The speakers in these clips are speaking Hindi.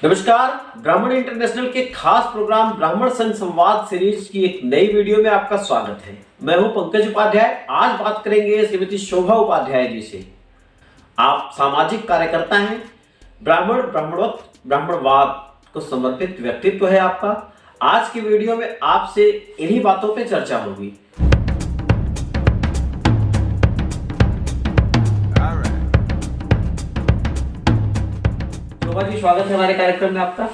नमस्कार। ब्राह्मण इंटरनेशनल के खास प्रोग्राम ब्राह्मण संघ संवाद सीरीज की एक नई वीडियो में आपका स्वागत है। मैं हूं पंकज उपाध्याय। आज बात करेंगे श्रीमती शोभा उपाध्याय जी से। आप सामाजिक कार्यकर्ता हैं, ब्राह्मणत्व ब्राह्मणवाद को समर्पित व्यक्तित्व है आपका। आज की वीडियो में आपसे इन्हीं बातों पे चर्चा होगी। शोभा जी, स्वागत है हमारे कार्यक्रम में आपका।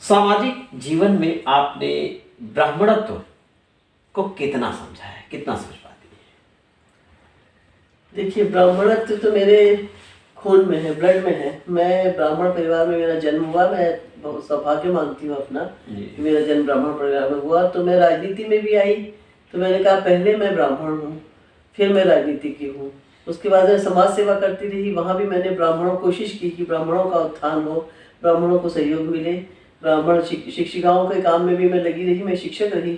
सामाजिक जीवन में आपने ब्राह्मणत्व को कितना समझा है, कितना समझ पाती है? देखिए, ब्राह्मणत्व तो मेरे खून में है, ब्लड में है। मैं ब्राह्मण परिवार में मेरा जन्म हुआ। मैं बहुत सौभाग्य मानती हूँ अपना कि मेरा जन्म ब्राह्मण परिवार में हुआ। तो मैं राजनीति में भी आई तो मैंने कहा पहले मैं ब्राह्मण हूँ, फिर मैं राजनीति की हूँ। उसके बाद मैं समाज सेवा करती रही। वहाँ भी मैंने ब्राह्मणों कोशिश की कि ब्राह्मणों का उत्थान हो, ब्राह्मणों को सहयोग मिले। ब्राह्मण शिक्षिकाओं के काम में भी मैं लगी रही। मैं शिक्षक रही,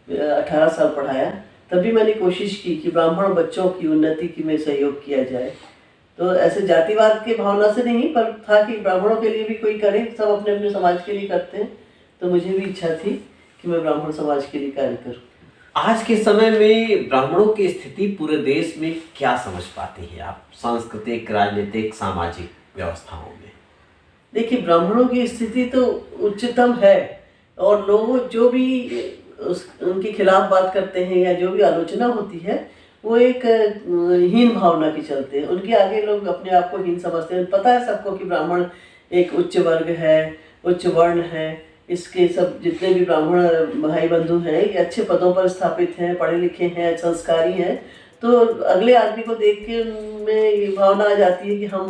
18 साल पढ़ाया। तब भी मैंने कोशिश की कि ब्राह्मण बच्चों की उन्नति की में सहयोग किया जाए। तो ऐसे जातिवाद के भावना से नहीं, पर था कि ब्राह्मणों के लिए भी कोई करे। सब अपने अपने समाज के लिए करते हैं, तो मुझे भी इच्छा थी कि मैं ब्राह्मण समाज के लिए कार्य करूँ। आज के समय में ब्राह्मणों की स्थिति पूरे देश में क्या समझ पाती है आप, सांस्कृतिक, राजनीतिक, सामाजिक व्यवस्थाओं में? देखिए, ब्राह्मणों की स्थिति तो उच्चतम है, और लोग जो भी उनके खिलाफ बात करते हैं या जो भी आलोचना होती है वो एक हीन भावना के चलते हैं। उनके आगे लोग अपने आप को हीन समझते हैं। पता है सबको कि ब्राह्मण एक उच्च वर्ग है, उच्च वर्ण है। इसके सब जितने भी ब्राह्मण भाई बंधु हैं ये अच्छे पदों पर स्थापित हैं, पढ़े लिखे हैं, संस्कारी हैं। तो अगले आदमी को देख के उनमें ये भावना आ जाती है कि हम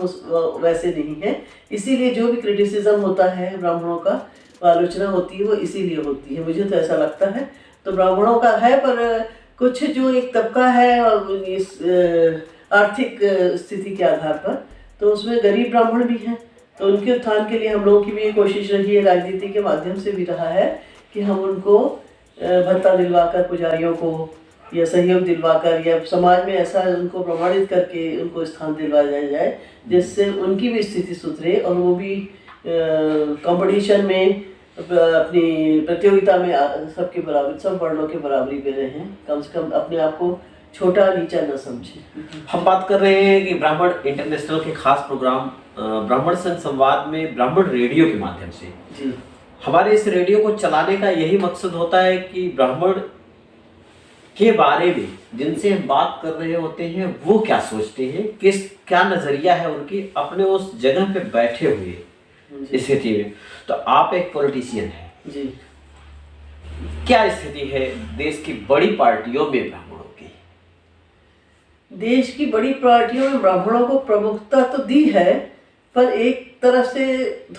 वैसे नहीं हैं। इसीलिए जो भी क्रिटिसिज्म होता है ब्राह्मणों का, आलोचना होती है, वो इसीलिए होती है। मुझे तो ऐसा लगता है। तो ब्राह्मणों का है, पर कुछ जो एक तबका है इस आर्थिक स्थिति के आधार पर, तो उसमें गरीब ब्राह्मण भी हैं। तो उनके उत्थान के लिए हम लोगों की भी ये कोशिश रही है, राजनीति के माध्यम से भी रहा है कि हम उनको भत्ता दिलवाकर, पुजारियों को या सहयोग दिलवाकर, या समाज में ऐसा उनको प्रमाणित करके उनको स्थान दिलवाया जाए जिससे उनकी भी स्थिति सुधरे और वो भी कंपटीशन में, अपनी प्रतियोगिता में सबके बराबर, सब वर्णों के बराबरी पे रहें। कम से कम अपने आप को छोटा नीचा न समझें। हम बात कर रहे हैं कि ब्राह्मण इंटरनेशनल के खास प्रोग्राम ब्राह्मण संघ संवाद में ब्राह्मण रेडियो के माध्यम से जी, हमारे इस रेडियो को चलाने का यही मकसद होता है कि ब्राह्मण के बारे में जिनसे हम बात कर रहे होते हैं वो क्या सोचते हैं, क्या नजरिया है उनकी अपने उस जगह पे बैठे हुए स्थिति में। तो आप एक पॉलिटिशियन हैं जी। क्या स्थिति है देश की बड़ी पार्टियों में ब्राह्मणों की? देश की बड़ी पार्टियों में ब्राह्मणों को प्रमुखता तो दी है, पर एक तरफ से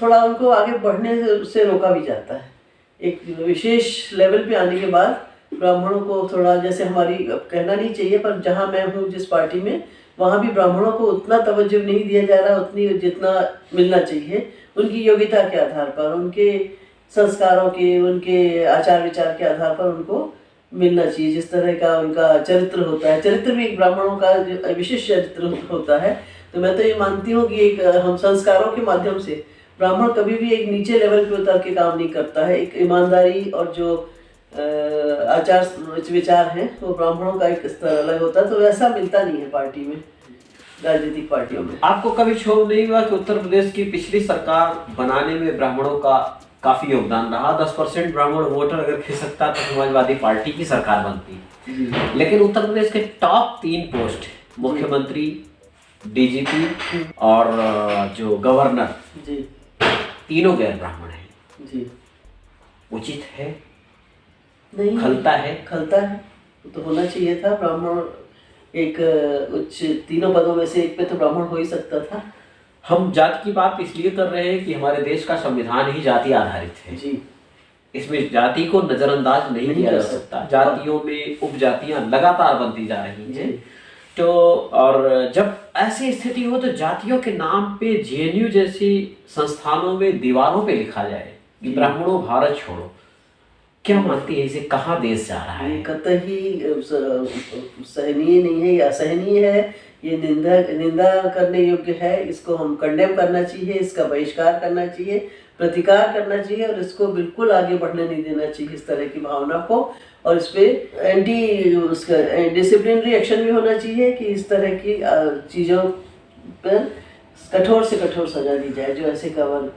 थोड़ा उनको आगे बढ़ने से रोका भी जाता है। एक विशेष लेवल पे आने के बाद ब्राह्मणों को थोड़ा, जैसे हमारी, अब कहना नहीं चाहिए, पर जहाँ मैं हूँ जिस पार्टी में, वहाँ भी ब्राह्मणों को उतना तवज्जो नहीं दिया जा रहा उतनी जितना मिलना चाहिए। उनकी योग्यता के आधार पर, उनके संस्कारों के, उनके आचार विचार के आधार पर उनको मिलना चाहिए। जिस तरह का उनका चरित्र होता है, चरित्र भी एक ब्राह्मणों का विशिष्ट चरित्र होता है। तो मैं तो ये मानती हूँ कि एक हम संस्कारों के माध्यम से, ब्राह्मण कभी भी एक नीचे लेवल पे उतर के काम नहीं करता है। एक ईमानदारी और जो आचार विचार हैं वो ब्राह्मणों का एक स्तर अलग होता है। तो वैसा मिलता नहीं है पार्टी में, राजनीतिक पार्टियों में। आपको कभी क्षोभ नहीं हुआ कि उत्तर प्रदेश की पिछली सरकार बनाने में ब्राह्मणों का काफी योगदान रहा? 10% ब्राह्मण वोटर अगर खिसकता तो समाजवादी पार्टी की सरकार बनती। लेकिन उत्तर प्रदेश के टॉप 3 पोस्ट, मुख्यमंत्री, डीजीपी और जो गवर्नर जी, तीनों गैर ब्राह्मण हैं जी। उचित है? नहीं, खलता है? खलता है तो होना चाहिए था। ब्राह्मण एक उच्च, तीनों पदों में से एक पे तो ब्राह्मण हो ही सकता था। हम जाति की बात इसलिए कर रहे हैं कि हमारे देश का संविधान ही जाति आधारित है जी। इसमें जाति को नजरअंदाज नहीं किया जा सकता। जातियों में उपजातियां लगातार बनती जा रही हैं। तो और जब ऐसी स्थिति हो तो जातियों के नाम पे जेएनयू जैसी संस्थानों में दीवारों पे लिखा जाए कि ब्राह्मणों भारत छोड़ो, क्या मानती है इसे? कहाँ देश जा रहा है? कतई सहनीय नहीं है, या असहनीय है, ये निंदा करने योग्य है। इसको हम कंडेम करना चाहिए, इसका बहिष्कार करना चाहिए, प्रतिकार करना चाहिए और इसको बिल्कुल आगे बढ़ने नहीं देना चाहिए इस तरह की भावना को। और इस पर उसका डिसिप्लिनरी एक्शन भी होना चाहिए कि इस तरह की चीज़ों पर कठोर से कठोर सजा दी जाए जो ऐसे कवर।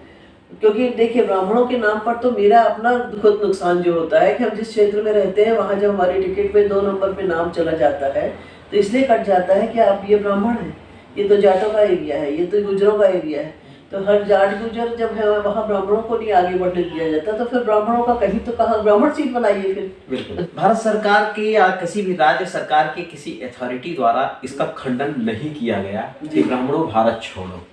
क्योंकि देखिए ब्राह्मणों के नाम पर तो मेरा अपना खुद नुकसान जो होता है कि हम जिस क्षेत्र में रहते हैं वहाँ जब हमारी टिकट में 2 नंबर पे नाम चला जाता है तो इसलिए कट जाता है कि आप ये ब्राह्मण हैं, ये तो जाटों का एरिया है, ये तो गुजरों का एरिया है। तो हर जाट गुजर जब है वहाँ ब्राह्मणों को नहीं आगे बढ़ने दिया जाता तो फिर ब्राह्मणों का कहीं तो कहाँ ब्राह्मण सीट बनाइए फिर। बिल्कुल। भारत सरकार की या किसी भी राज्य सरकार के किसी अथॉरिटी द्वारा इसका खंडन नहीं किया गया कि ब्राह्मणों भारत छोड़ो।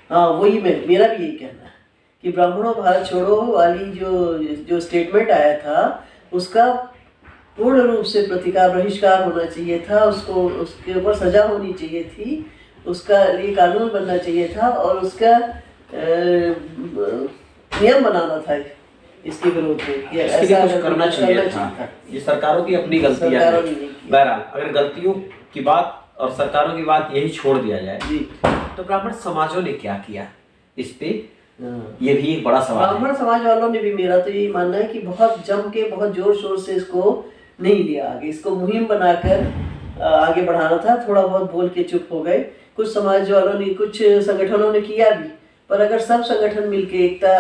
हाँ, वही मेरा भी यही कहना है कि ब्राह्मणों भारत छोड़ो वाली जो स्टेटमेंट आया था उसका पूर्ण रूप से प्रतिकार बहिष्कार होना चाहिए था। उसको उसके ऊपर सजा होनी चाहिए थी, उसका लिए कानून बनना चाहिए था और उसका नियम बनाना था इसके विरोध में कि ऐसा कुछ करना चाहिए था। ये सरकारों की अपनी गलतियां हैं। बहरहाल अगर गलतियों की बात और सरकारों की बात यही छोड़ दिया जाए जी, तो ब्राह्मण समाजों ने क्या किया इस पे, ये भी एक बड़ा सवाल है। ब्राह्मण समाज वालों ने भी, मेरा तो यही मानना है कि बहुत जम के बहुत जोर शोर से इसको नहीं लिया आगे, इसको मुहिम बनाकर आगे बढ़ाना था। थोड़ा बहुत बोल के चुप हो गए कुछ समाज वालों ने, कुछ संगठनों ने किया भी, पर अगर सब संगठन मिलकर एकता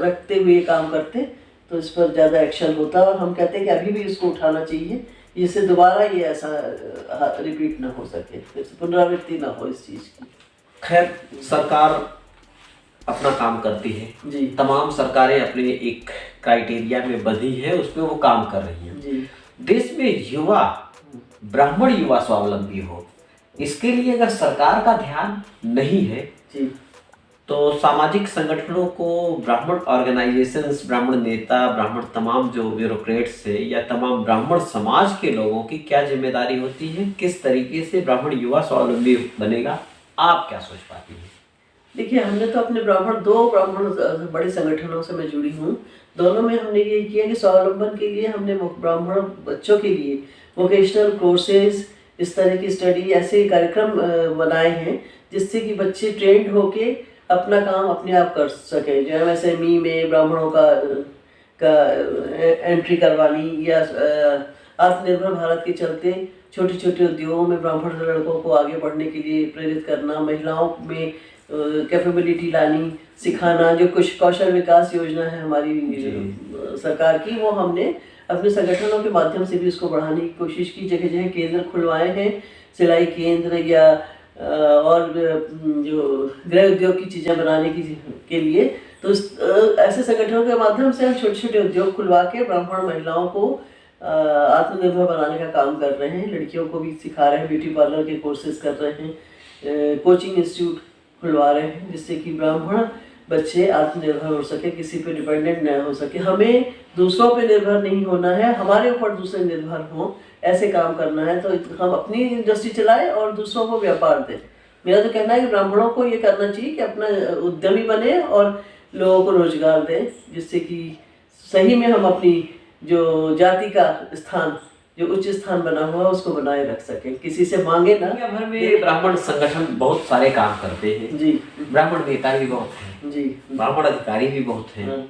रखते हुए काम करते तो इस पर ज़्यादा एक्शन होता। और हम कहते हैं कि अभी भी इसको उठाना चाहिए जिससे दोबारा ये ऐसा रिपीट ना हो सके, पुनरावृत्ति ना हो इस चीज़ की। खैर सरकार अपना काम करती है जी, तमाम सरकारें अपने एक क्राइटेरिया में बंधी है, उस पर वो काम कर रही हैं जी। देश में युवा, ब्राह्मण युवा स्वावलंबी हो, इसके लिए अगर सरकार का ध्यान नहीं है जी, तो सामाजिक संगठनों को, ब्राह्मण ऑर्गेनाइजेशंस, ब्राह्मण नेता, ब्राह्मण तमाम जो ब्यूरोक्रेट्स है या तमाम ब्राह्मण समाज के लोगों की क्या जिम्मेदारी होती है, किस तरीके से ब्राह्मण युवा स्वावलंबी बनेगा, आप क्या सोच पाती हैं? देखिए, हमने तो अपने दो ब्राह्मण बड़े संगठनों से मैं जुड़ी हूँ, दोनों में हमने ये किया कि स्वावलंबन के लिए हमने ब्राह्मण बच्चों के लिए वोकेशनल कोर्सेज, इस तरह की स्टडी, ऐसे कार्यक्रम बनाए हैं जिससे कि बच्चे ट्रेंड होके अपना काम अपने आप कर सकें। जो MSME में ब्राह्मणों का एंट्री करवानी या आत्मनिर्भर भारत के चलते छोटे छोटे उद्योगों में ब्राह्मण लड़कों को आगे बढ़ने के लिए प्रेरित करना, महिलाओं में कैपेबिलिटी लानी, सिखाना। जो कुछ कौशल विकास योजना है हमारी सरकार की, वो हमने अपने संगठनों के माध्यम से भी उसको बढ़ाने की कोशिश की। जगह जगह केंद्र खुलवाए हैं, सिलाई केंद्र या और जो गृह उद्योग की चीज़ें बनाने के लिए। तो ऐसे संगठनों के माध्यम से हम छोटे छोटे उद्योग खुलवा के ब्राह्मण महिलाओं को आत्मनिर्भर बनाने का काम कर रहे हैं। लड़कियों को भी सिखा रहे हैं, ब्यूटी पार्लर के कोर्सेज कर रहे हैं, कोचिंग इंस्टीट्यूट खुलवा रहे हैं जिससे कि ब्राह्मण बच्चे आत्मनिर्भर हो सके, किसी पे डिपेंडेंट न हो सके। हमें दूसरों पे निर्भर नहीं होना है, हमारे ऊपर दूसरे निर्भर हों, ऐसे काम करना है। तो हम अपनी इंडस्ट्री चलाएं और दूसरों को व्यापार दें। मेरा तो कहना है कि ब्राह्मणों को ये करना चाहिए कि अपना उद्यमी बने और लोगों को रोजगार दें, जिससे कि सही में हम अपनी जो जाति का स्थान, जो उच्च स्थान बना हुआ है, उसको बनाए रख सकें, किसी से मांगे ना। दुनिया भर में ब्राह्मण संगठन बहुत सारे काम करते हैं जी, ब्राह्मण नेता भी बहुत हैं जी, ब्राह्मण अधिकारी भी बहुत हैं।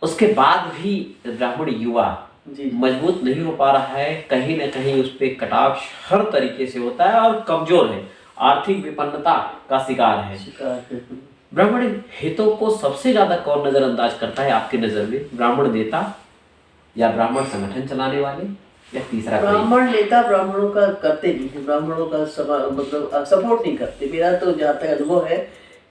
उसके बाद भी ब्राह्मण युवा मजबूत नहीं हो पा रहा है, कहीं ना कहीं उस पर कटाक्ष हर तरीके से होता है और कमजोर है, आर्थिक विपन्नता का शिकार है। ब्राह्मण हितों को सबसे ज्यादा कौन नजरअंदाज करता है आपकी नजर में, ब्राह्मण नेता या ब्राह्मण संगठन चलाने वाले या तीसरा? ब्राह्मण नेता ब्राह्मणों का करते नहीं है, ब्राह्मणों का मतलब सपोर्ट नहीं करते। मेरा तो जहाँ तक अनुभव है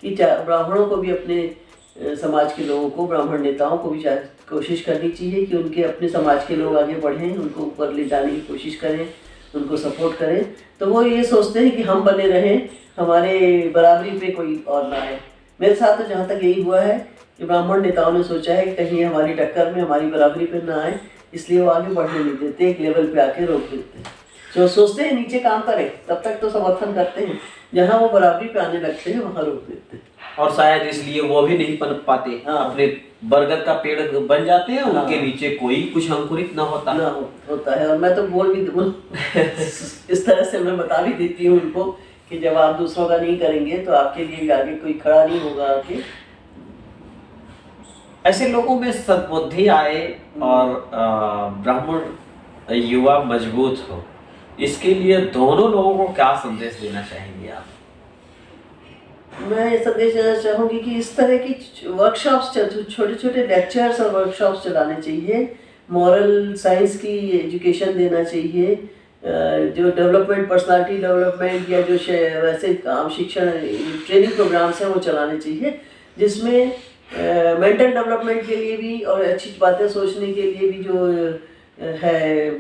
कि ब्राह्मणों को भी अपने समाज के लोगों को, ब्राह्मण नेताओं को भी कोशिश करनी चाहिए कि उनके अपने समाज के लोग आगे बढ़ें, उनको ऊपर ले जाने की कोशिश करें, उनको सपोर्ट करें। तो वो ये सोचते हैं कि हम बने रहें, हमारे बराबरी पे कोई और ना आए। मेरे साथ तो जहाँ तक यही हुआ है कि ब्राह्मण नेताओं ने सोचा है कि कहीं हमारी टक्कर में, हमारी बराबरी पे ना आए, इसलिए वो आगे बढ़ने नहीं देते, एक लेवल पे आके रोक देते हैं। जो सोचते हैं नीचे काम करें तब तक तो समर्थन करते हैं, जहाँ वो बराबरी पे आने लगते हैं वहाँ रोक देते हैं। और शायद इसलिए वो भी नहीं पनप पाते। हाँ। अपने बरगद का पेड़ बन जाते हैं, हाँ। उनके नीचे कोई कुछ अंकुरित ना होता होता है। और मैं तो बोल भी इस तरह से मैं बता भी देती हूँ उनको कि जब आप दूसरों का नहीं करेंगे तो आपके लिए भी आगे कोई खड़ा नहीं होगा आगे। ऐसे लोगों में सद्बुद्धि आए और ब्राह्मण युवा मजबूत हो, इसके लिए दोनों लोगों को क्या संदेश देना चाहेंगे आप? मैं ये संदेश देना चाहूँगी कि इस तरह की वर्कशॉप्स, छोटे छोटे लेक्चर्स और वर्कशॉप्स चलाने चाहिए। मॉरल साइंस की एजुकेशन देना चाहिए। जो डेवलपमेंट, पर्सनालिटी डेवलपमेंट या जो वैसे काम शिक्षण ट्रेनिंग प्रोग्राम्स हैं वो चलाने चाहिए, जिसमें मेंटल डेवलपमेंट के लिए भी और अच्छी बातें सोचने के लिए भी जो है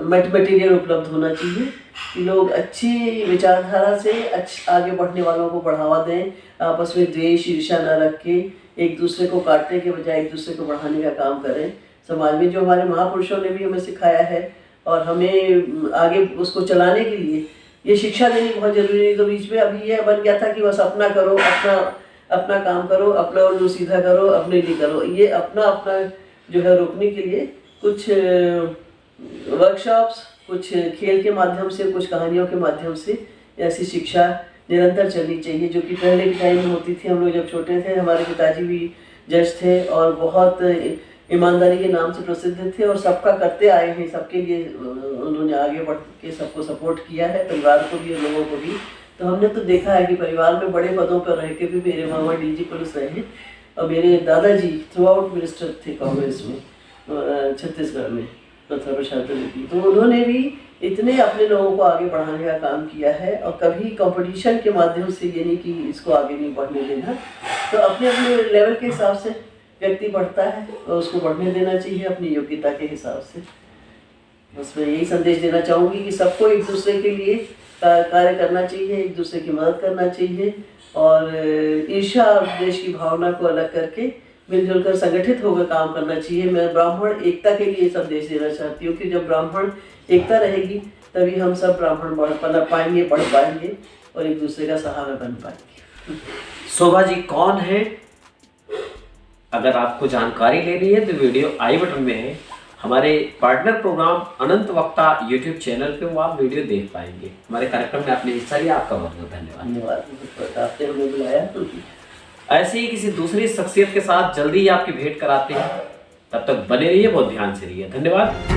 मटेरियल उपलब्ध होना चाहिए कि लोग अच्छी विचारधारा से आगे बढ़ने वालों को बढ़ावा दें, आपस में द्वेष ईर्ष्या न रख के एक दूसरे को काटने के बजाय एक दूसरे को बढ़ाने का काम करें। समाज में जो हमारे महापुरुषों ने भी हमें सिखाया है और हमें आगे उसको चलाने के लिए ये शिक्षा देनी बहुत जरूरी है। तो बीच में अभी यह बन गया था कि बस अपना करो, अपना काम करो, अपना उल्लू सीधा करो, अपने लिए करो। ये अपना जो है रोकने के लिए कुछ वर्कशॉप्स, कुछ खेल के माध्यम से, कुछ कहानियों के माध्यम से ऐसी शिक्षा निरंतर चलनी चाहिए, जो कि पहले के टाइम में होती थी। हम लोग जब छोटे थे, हमारे पिताजी भी जज थे और बहुत ईमानदारी के नाम से प्रसिद्ध थे और सबका करते आए हैं। सबके लिए उन्होंने आगे बढ़ के सबको सपोर्ट किया है, परिवार को भी और लोगों को भी। तो हमने तो देखा है कि परिवार में बड़े पदों पर रह के भी मेरे मामा डीजी पुलिस रहे और मेरे दादाजी थ्रू आउट मिनिस्टर थे कांग्रेस में छत्तीसगढ़ में, मथुरा प्रसाद द्विवेदी। तो उन्होंने भी इतने अपने लोगों को आगे बढ़ाने का काम किया है और कभी कंपटीशन के माध्यम से ये नहीं कि इसको आगे नहीं बढ़ने देना। तो अपने अपने लेवल के हिसाब से व्यक्ति बढ़ता है और उसको बढ़ने देना चाहिए अपनी योग्यता के हिसाब से। बस मैं यही संदेश देना चाहूँगी कि सबको एक दूसरे के लिए कार्य करना चाहिए, एक दूसरे की मदद करना चाहिए और ईर्ष्या और देश की भावना को अलग करके मिलजुल कर संगठित होकर काम करना चाहिए। मैं ब्राह्मण एकता के लिए संदेश देना चाहती हूँ कि जब ब्राह्मण एकता रहेगी तभी हम सब ब्राह्मण बढ़ पाएंगे और एक दूसरे का सहारा बन पाएंगे। शोभा जी कौन है? अगर आपको जानकारी लेनी है तो वीडियो आई बटन में है। हमारे पार्टनर प्रोग्राम अनंत वक्ता यूट्यूब चैनल पे वो आप वीडियो देख पाएंगे। हमारे कार्यक्रम में आपने हिस्सा लिया, आपका बहुत बहुत धन्यवाद। आपने हमें बुलाया। ऐसे ही किसी दूसरी शख्सियत के साथ जल्दी ही आपकी भेंट कराते हैं। तब तक बने रहिए, बहुत ध्यान से रहिए। धन्यवाद।